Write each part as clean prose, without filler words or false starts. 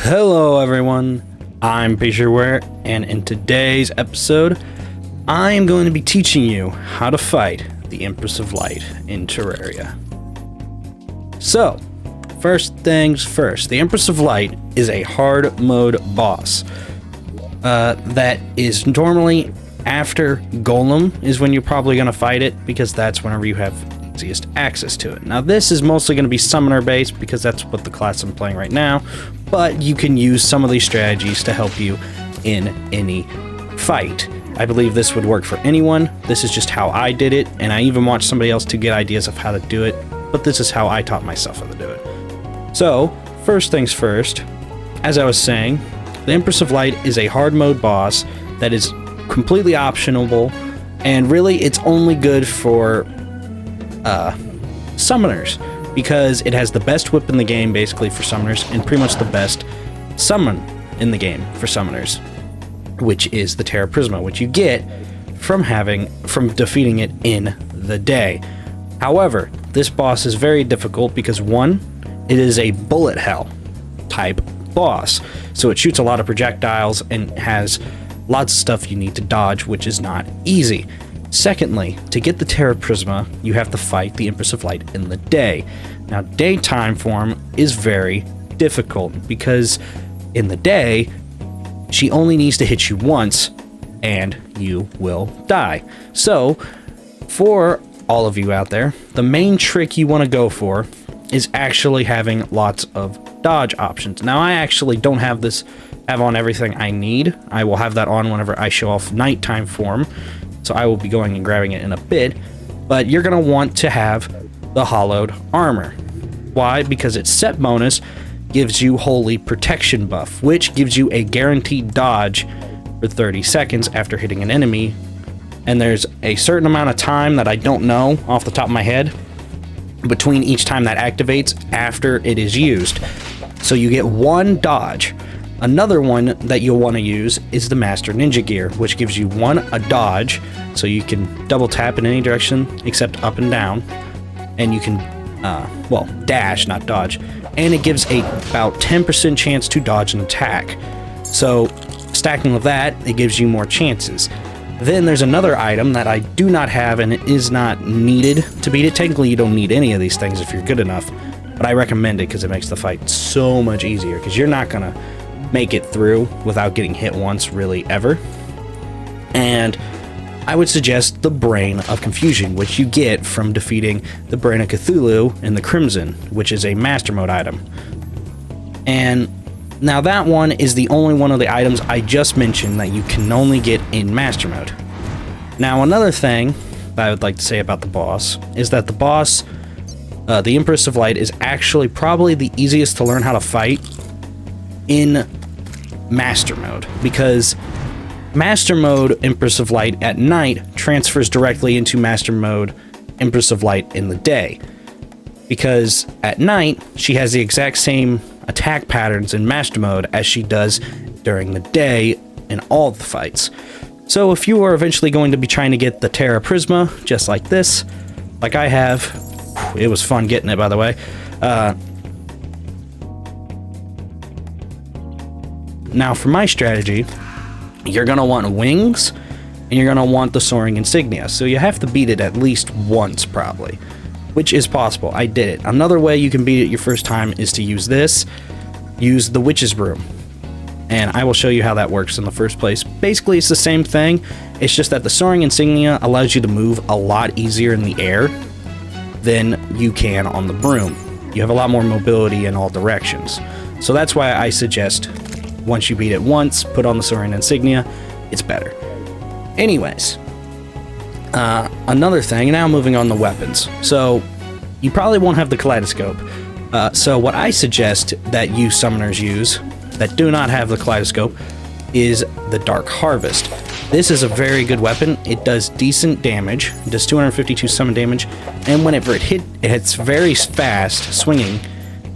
Hello everyone, I'm Peacherware, and in today's episode, I am going to be teaching you how to fight the Empress of Light in Terraria. So, first things first, the Empress of Light is a hard mode boss that is normally after Golem is when you're probably going to fight it, because that's whenever you have easiest access to it. Now this is mostly going to be summoner based because that's what the class I'm playing right now, but you can use some of these strategies to help you in any fight. I believe this would work for anyone. This is just how I did it, and I even watched somebody else to get ideas of how to do it, but this is how I taught myself how to do it. So first things first, as I was saying, the Empress of Light is a hard mode boss that is completely optionable, and really it's only good for summoners, because it has the best whip in the game basically for summoners, and pretty much the best summon in the game for summoners, which is the Terraprisma, which you get from defeating it in the day. However, this boss is very difficult because one, it is a bullet hell type boss, so it shoots a lot of projectiles and has lots of stuff you need to dodge, which is not easy. Secondly, to get the Terraprisma, you have to fight the Empress of Light in the day. Now, daytime form is very difficult because in the day, she only needs to hit you once and you will die. So, for all of you out there, the main trick you want to go for is actually having lots of dodge options. Now, I actually don't have on everything I need. I will have that on whenever I show off nighttime form, so I will be going and grabbing it in a bit, but you're going to want to have the hollowed armor. Why? Because its set bonus gives you holy protection buff, which gives you a guaranteed dodge for 30 seconds after hitting an enemy, and there's a certain amount of time that I don't know off the top of my head between each time that activates after it is used. So you get one dodge. Another one that you'll want to use is the Master Ninja Gear, which gives you a dodge, so you can double tap in any direction except up and down, and you can, dash, not dodge, and it gives about 10% chance to dodge an attack. So stacking with that, it gives you more chances. Then there's another item that I do not have, and it is not needed to beat it. Technically, you don't need any of these things if you're good enough, but I recommend it because it makes the fight so much easier, because you're not going to make it through without getting hit once, really, ever. And I would suggest the Brain of Confusion, which you get from defeating the Brain of Cthulhu in the Crimson, which is a Master Mode item. And now that one is the only one of the items I just mentioned that you can only get in Master Mode. Now, another thing that I would like to say about the boss is that the boss, the Empress of Light, is actually probably the easiest to learn how to fight in Master Mode, because Master Mode Empress of Light at night transfers directly into Master Mode Empress of Light in the day, because at night she has the exact same attack patterns in Master Mode as she does during the day in all the fights. So if you are eventually going to be trying to get the Terraprisma just like this, like I have, it was fun getting it, by the way. Now, for my strategy, you're going to want wings, and you're going to want the soaring insignia. So you have to beat it at least once, probably, which is possible. I did it. Another way you can beat it your first time is to use this. Use the Witch's Broom. And I will show you how that works in the first place. Basically, it's the same thing. It's just that the soaring insignia allows you to move a lot easier in the air than you can on the broom. You have a lot more mobility in all directions. So that's why I suggest, once you beat it once, put on the soaring insignia, it's better. Anyways, another thing, now moving on to weapons. So you probably won't have the kaleidoscope. So what I suggest that you summoners use that do not have the kaleidoscope is the Dark Harvest. This is a very good weapon. It does decent damage. It does 252 summon damage, and whenever it hits very fast, swinging,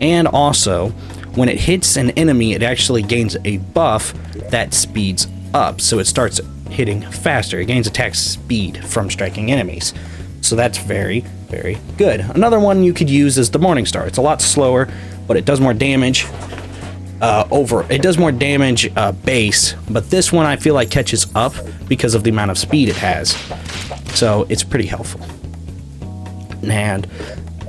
and also when it hits an enemy, it actually gains a buff that speeds up, so it starts hitting faster. It gains attack speed from striking enemies. So that's very, very good. Another one you could use is the Morning Star. It's a lot slower, but it does more damage. It does more damage base, but this one I feel like catches up because of the amount of speed it has. So it's pretty helpful. And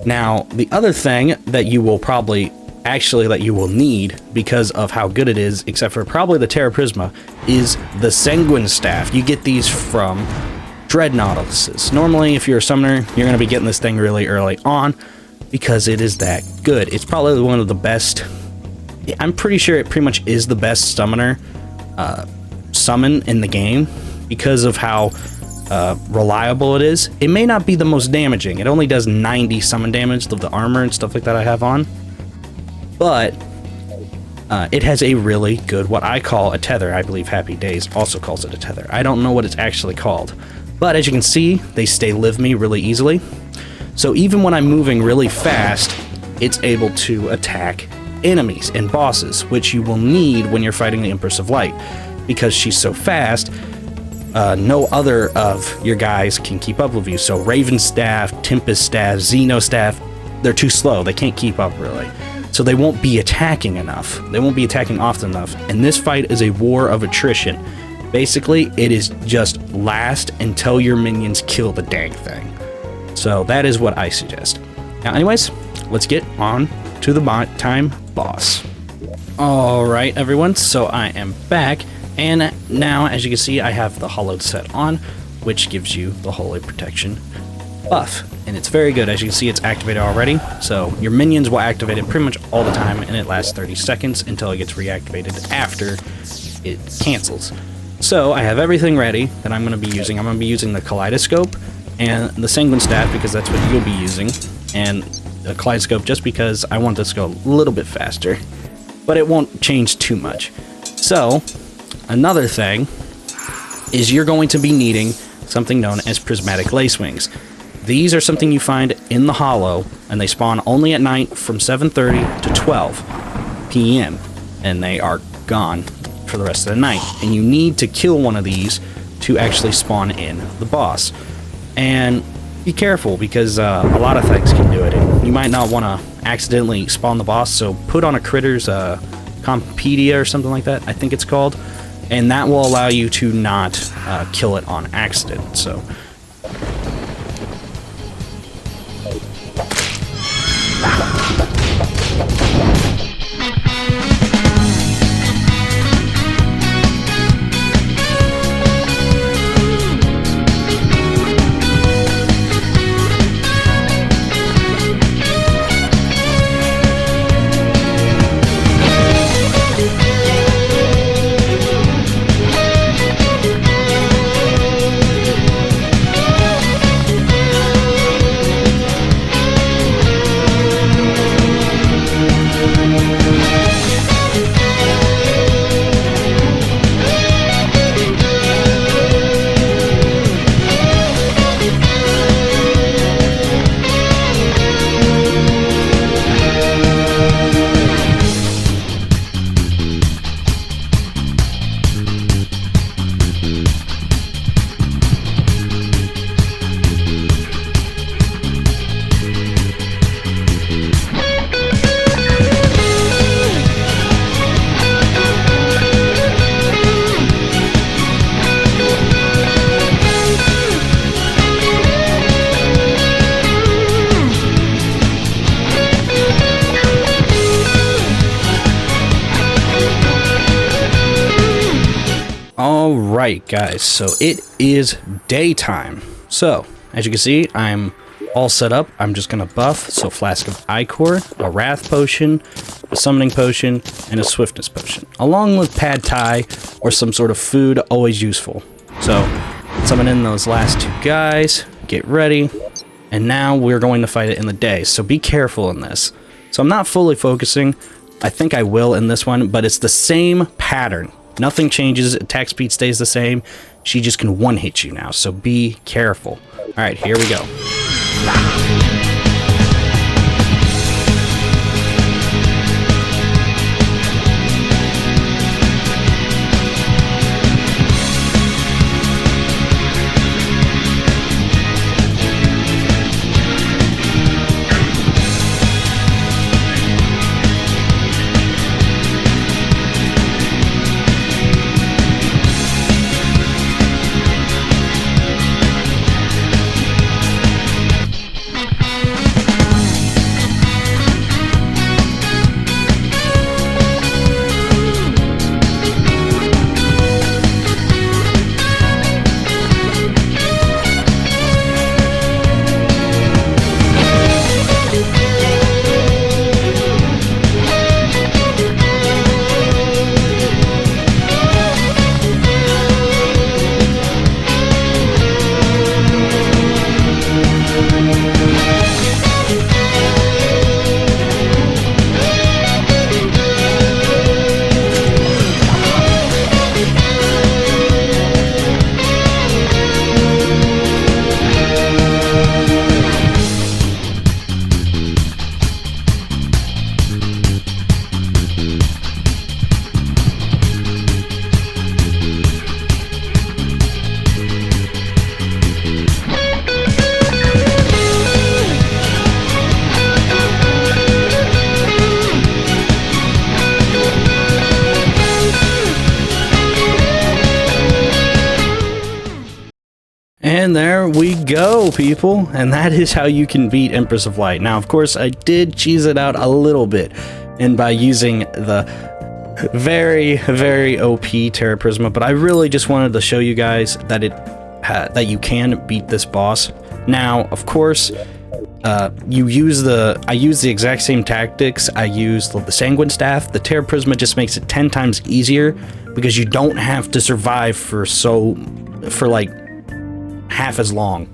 now the other thing that you will probably that you will need because of how good it is, except for probably the Terraprisma, is the Sanguine Staff. You get these from Dreadnautiluses. Normally, if you're a summoner, you're going to be getting this thing really early on because it is that good. It's probably one of the best. I'm pretty sure it pretty much is the best summoner summon in the game because of how reliable it is. It may not be the most damaging. It only does 90 summon damage of the armor and stuff like that I have on. But it has a really good, what I call a tether. I believe Happy Days also calls it a tether. I don't know what it's actually called. But as you can see, they stay live me really easily. So even when I'm moving really fast, it's able to attack enemies and bosses, which you will need when you're fighting the Empress of Light. Because she's so fast, no other of your guys can keep up with you. So Raven Staff, Tempest Staff, Xeno Staff, they're too slow. They can't keep up really. So they won't be attacking enough. They won't be attacking often enough. And this fight is a war of attrition. Basically, it is just last until your minions kill the dang thing. So that is what I suggest. Now, anyways, let's get on to the time boss. All right, everyone. So I am back. And now, as you can see, I have the Hollowed set on, which gives you the Holy Protection buff. And it's very good. As you can see, it's activated already. So your minions will activate it pretty much all the time, and it lasts 30 seconds until it gets reactivated after it cancels. So I have everything ready that I'm going to be using. I'm going to be using the Kaleidoscope and the Sanguine Staff because that's what you'll be using, and the Kaleidoscope just because I want this to go a little bit faster, but it won't change too much. So another thing is you're going to be needing something known as Prismatic Lacewings. These are something you find in the Hollow, and they spawn only at night from 7:30 to 12 p.m. and they are gone for the rest of the night. And you need to kill one of these to actually spawn in the boss. And be careful because a lot of things can do it. And you might not want to accidentally spawn the boss, so put on a Critter's Compedia or something like that, I think it's called, and that will allow you to not kill it on accident. So Alright guys, so it is daytime. So, as you can see, I'm all set up. I'm just going to buff, so Flask of Ichor, a Wrath Potion, a Summoning Potion, and a Swiftness Potion. Along with Pad Thai or some sort of food, always useful. So, summon in those last two guys, get ready, and now we're going to fight it in the day. So be careful in this. So I'm not fully focusing. I think I will in this one, but it's the same pattern. Nothing changes, attack speed stays the same. She just can one-hit you now, so be careful. Alright, here we go. And there we go, people. And that is how you can beat Empress of Light. Now, of course, I did cheese it out a little bit. And by using the very, very OP Terraprisma, but I really just wanted to show you guys that that you can beat this boss. Now, of course, I use the exact same tactics. I use the Sanguine Staff. The Terraprisma just makes it 10 times easier because you don't have to survive for like half as long.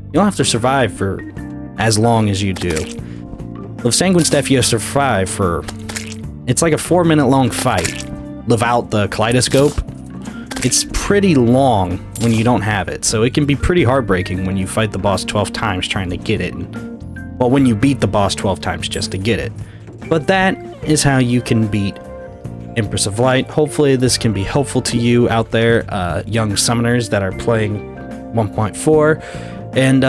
You don't have to survive for as long as you do. With Sanguine Staff, you have to survive for... It's like a 4-minute long fight without the kaleidoscope. It's pretty long when you don't have it, so it can be pretty heartbreaking when you fight the boss 12 times trying to get it. Well, when you beat the boss 12 times just to get it. But that is how you can beat Empress of Light. Hopefully this can be helpful to you out there, young summoners that are playing 1.4. And,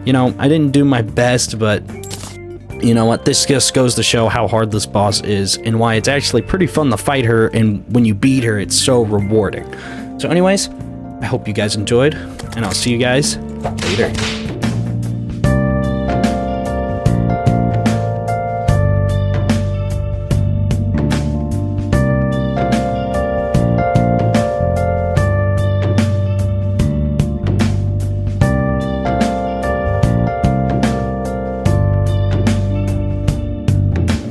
you know, I didn't do my best, but you know what? This just goes to show how hard this boss is and why it's actually pretty fun to fight her, and when you beat her, it's so rewarding. So anyways, I hope you guys enjoyed, and I'll see you guys later.